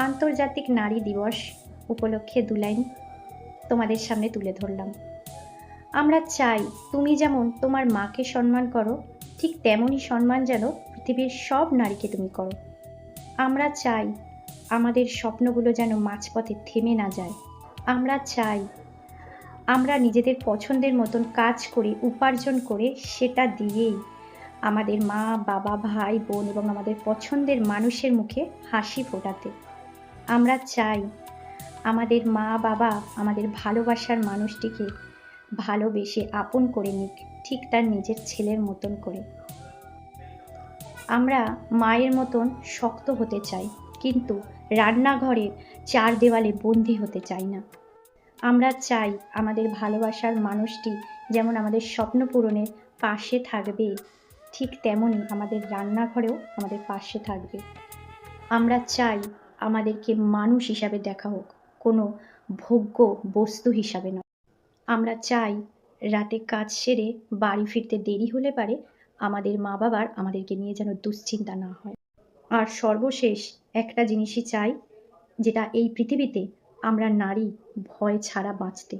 আন্তর্জাতিক নারী দিবস উপলক্ষে ২ লাইন তোমাদের সামনে তুলে ধরলাম। আমরা চাই তুমি যেমন তোমার মাকে সম্মান করো, ঠিক তেমনই সম্মান যেন পৃথিবীর সব নারীকে তুমি করো। আমরা চাই আমাদের স্বপ্নগুলো যেন মাঝপথে থেমে না যায়। আমরা চাই আমরা নিজেদের পছন্দের মতন কাজ করে, উপার্জন করে সেটা দিয়েই আমাদের মা, বাবা, ভাই, বোন এবং আমাদের পছন্দের মানুষের মুখে হাসি ফোটাতে। আমরা চাই আমাদের মা, বাবা আমাদের ভালোবাসার মানুষটিকে ভালোবেসে আপন করে নিক, ঠিক তার নিজের ছেলের মতন করে। আমরা মায়ের মতন শক্ত হতে চাই, কিন্তু রান্নাঘরের ৪ দেওয়ালে বন্দী হতে চাই না। আমরা চাই আমাদের ভালোবাসার মানুষটি যেমন আমাদের স্বপ্ন পূরণের পাশে থাকবে, ঠিক তেমনই আমাদের রান্নাঘরেও আমাদের পাশে থাকবে। আমরা চাই আমাদেরকে মানুষ হিসাবে দেখা হোক, কোনো ভোগ্য বস্তু হিসাবে নয়। আমরা চাই রাতে কাজ সেরে বাড়ি ফিরতে দেরি হলে পারে আমাদের মা বাবার আমাদেরকে নিয়ে যেন দুশ্চিন্তা না হয়। আর সর্বশেষ একটা জিনিসই চাই, যেটা এই পৃথিবীতে আমরা নারী ভয় ছাড়া বাঁচতে।